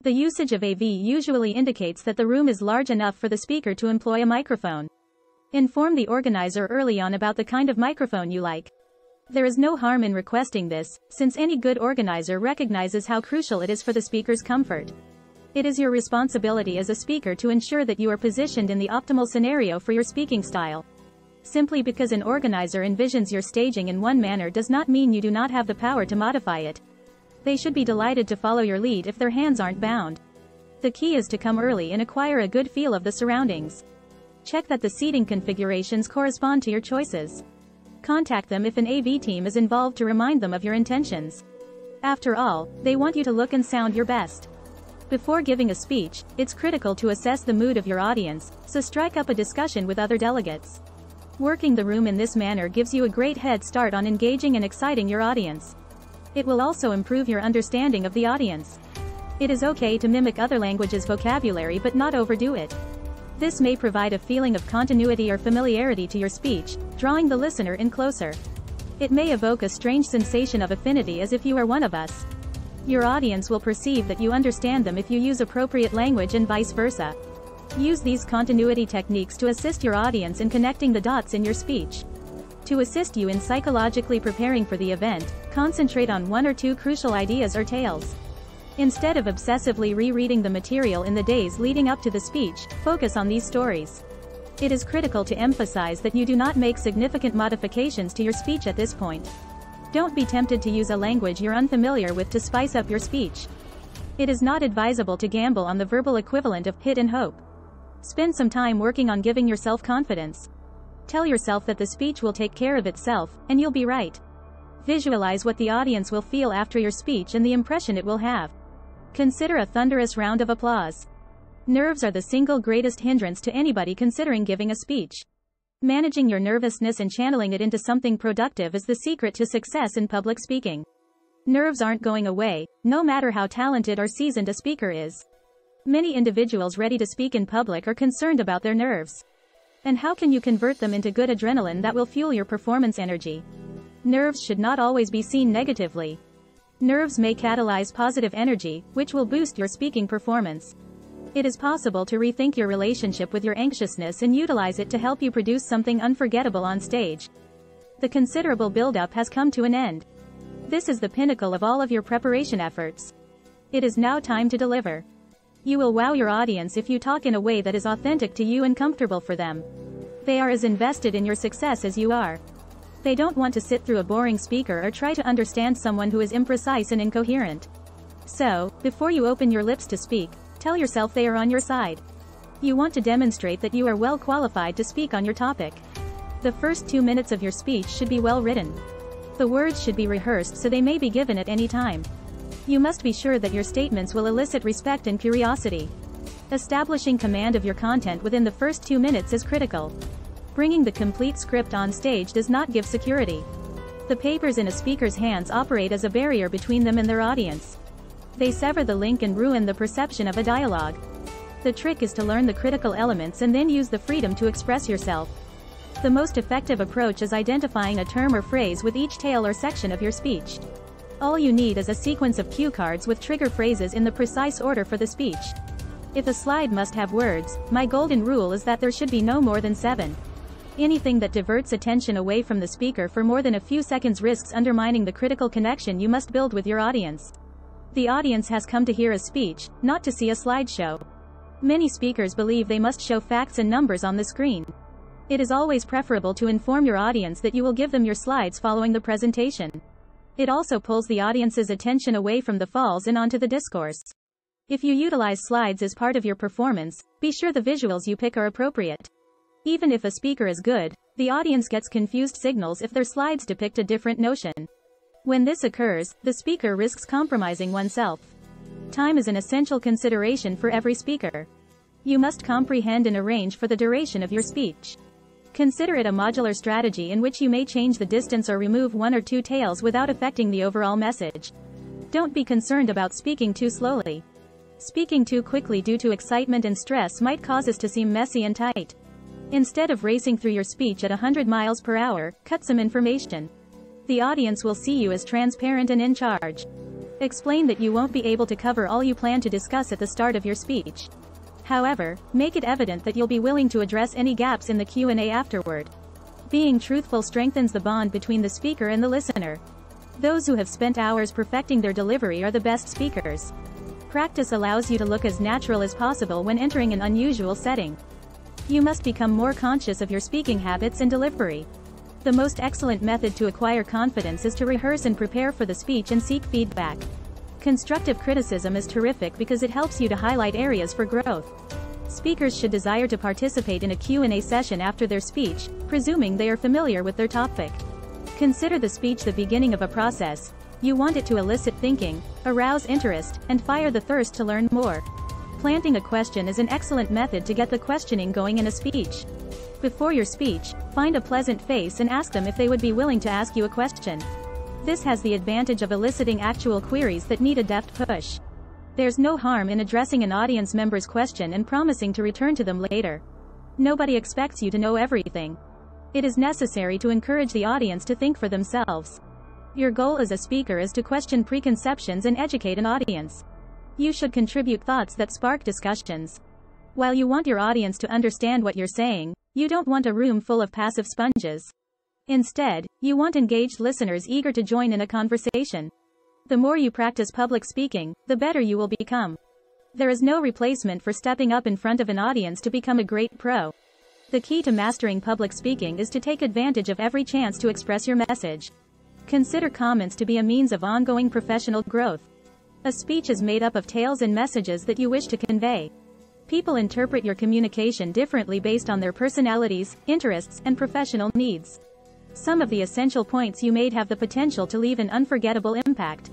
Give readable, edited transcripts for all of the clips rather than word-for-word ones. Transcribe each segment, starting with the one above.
The usage of AV usually indicates that the room is large enough for the speaker to employ a microphone. Inform the organizer early on about the kind of microphone you like. There is no harm in requesting this, since any good organizer recognizes how crucial it is for the speaker's comfort. It is your responsibility as a speaker to ensure that you are positioned in the optimal scenario for your speaking style. Simply because an organizer envisions your staging in one manner does not mean you do not have the power to modify it. They should be delighted to follow your lead if their hands aren't bound. The key is to come early and acquire a good feel of the surroundings. Check that the seating configurations correspond to your choices. Contact them if an AV team is involved to remind them of your intentions. After all, they want you to look and sound your best. Before giving a speech, it's critical to assess the mood of your audience, so strike up a discussion with other delegates. Working the room in this manner gives you a great head start on engaging and exciting your audience. It will also improve your understanding of the audience. It is okay to mimic other languages' vocabulary but not overdo it. This may provide a feeling of continuity or familiarity to your speech, drawing the listener in closer. It may evoke a strange sensation of affinity as if you are one of us. Your audience will perceive that you understand them if you use appropriate language and vice versa. Use these continuity techniques to assist your audience in connecting the dots in your speech. To assist you in psychologically preparing for the event, concentrate on one or two crucial ideas or tales. Instead of obsessively rereading the material in the days leading up to the speech, focus on these stories. It is critical to emphasize that you do not make significant modifications to your speech at this point. Don't be tempted to use a language you're unfamiliar with to spice up your speech. It is not advisable to gamble on the verbal equivalent of hit and hope. Spend some time working on giving yourself confidence. Tell yourself that the speech will take care of itself, and you'll be right. Visualize what the audience will feel after your speech and the impression it will have. Consider a thunderous round of applause. Nerves are the single greatest hindrance to anybody considering giving a speech. Managing your nervousness and channeling it into something productive is the secret to success in public speaking. Nerves aren't going away, no matter how talented or seasoned a speaker is. Many individuals ready to speak in public are concerned about their nerves. And how can you convert them into good adrenaline that will fuel your performance energy? Nerves should not always be seen negatively. Nerves may catalyze positive energy, which will boost your speaking performance. It is possible to rethink your relationship with your anxiousness and utilize it to help you produce something unforgettable on stage. The considerable build-up has come to an end. This is the pinnacle of all of your preparation efforts. It is now time to deliver. You will wow your audience if you talk in a way that is authentic to you and comfortable for them. They are as invested in your success as you are. They don't want to sit through a boring speaker or try to understand someone who is imprecise and incoherent. So, before you open your lips to speak, tell yourself they are on your side. You want to demonstrate that you are well qualified to speak on your topic. The first 2 minutes of your speech should be well written. The words should be rehearsed so they may be given at any time. You must be sure that your statements will elicit respect and curiosity. Establishing command of your content within the first 2 minutes is critical. Bringing the complete script on stage does not give security. The papers in a speaker's hands operate as a barrier between them and their audience. They sever the link and ruin the perception of a dialogue. The trick is to learn the critical elements and then use the freedom to express yourself. The most effective approach is identifying a term or phrase with each tale or section of your speech. All you need is a sequence of cue cards with trigger phrases in the precise order for the speech. If a slide must have words, my golden rule is that there should be no more than 7. Anything that diverts attention away from the speaker for more than a few seconds risks undermining the critical connection you must build with your audience. The audience has come to hear a speech, not to see a slideshow. Many speakers believe they must show facts and numbers on the screen. It is always preferable to inform your audience that you will give them your slides following the presentation. It also pulls the audience's attention away from the falls and onto the discourse. If you utilize slides as part of your performance, be sure the visuals you pick are appropriate. Even if a speaker is good, the audience gets confused signals if their slides depict a different notion. When this occurs, the speaker risks compromising oneself. Time is an essential consideration for every speaker. You must comprehend and arrange for the duration of your speech. Consider it a modular strategy in which you may change the distance or remove 1 or 2 tales without affecting the overall message. Don't be concerned about speaking too slowly. Speaking too quickly due to excitement and stress might cause us to seem messy and tight. Instead of racing through your speech at 100 miles per hour, cut some information. The audience will see you as transparent and in charge. Explain that you won't be able to cover all you plan to discuss at the start of your speech. However, make it evident that you'll be willing to address any gaps in the Q&A afterward. Being truthful strengthens the bond between the speaker and the listener. Those who have spent hours perfecting their delivery are the best speakers. Practice allows you to look as natural as possible when entering an unusual setting. You must become more conscious of your speaking habits and delivery. The most excellent method to acquire confidence is to rehearse and prepare for the speech and seek feedback. Constructive criticism is terrific because it helps you to highlight areas for growth. Speakers should desire to participate in a Q&A session after their speech, presuming they are familiar with their topic. Consider the speech the beginning of a process. You want it to elicit thinking, arouse interest, and fire the thirst to learn more. Planting a question is an excellent method to get the questioning going in a speech. Before your speech, find a pleasant face and ask them if they would be willing to ask you a question. This has the advantage of eliciting actual queries that need a deft push. There's no harm in addressing an audience member's question and promising to return to them later. Nobody expects you to know everything. It is necessary to encourage the audience to think for themselves. Your goal as a speaker is to question preconceptions and educate an audience. You should contribute thoughts that spark discussions. While you want your audience to understand what you're saying, you don't want a room full of passive sponges. Instead, you want engaged listeners eager to join in a conversation. The more you practice public speaking, the better you will become. There is no replacement for stepping up in front of an audience to become a great pro. The key to mastering public speaking is to take advantage of every chance to express your message. Consider comments to be a means of ongoing professional growth. A speech is made up of tales and messages that you wish to convey. People interpret your communication differently based on their personalities, interests, and professional needs. Some of the essential points you made have the potential to leave an unforgettable impact.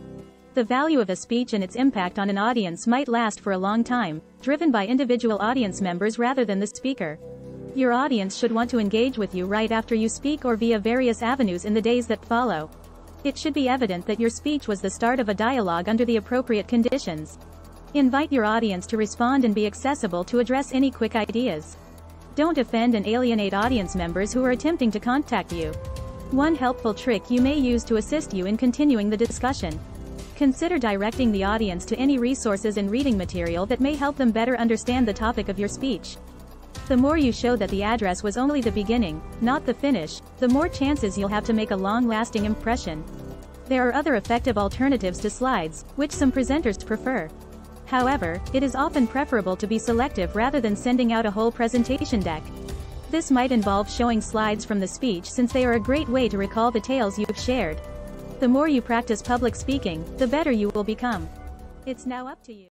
The value of a speech and its impact on an audience might last for a long time, driven by individual audience members rather than the speaker. Your audience should want to engage with you right after you speak or via various avenues in the days that follow. It should be evident that your speech was the start of a dialogue under the appropriate conditions. Invite your audience to respond and be accessible to address any quick ideas. Don't offend and alienate audience members who are attempting to contact you. One helpful trick you may use to assist you in continuing the discussion. Consider directing the audience to any resources and reading material that may help them better understand the topic of your speech. The more you show that the address was only the beginning, not the finish, the more chances you'll have to make a long-lasting impression. There are other effective alternatives to slides, which some presenters prefer. However, it is often preferable to be selective rather than sending out a whole presentation deck. This might involve showing slides from the speech since they are a great way to recall the tales you've shared. The more you practice public speaking, the better you will become. It's now up to you.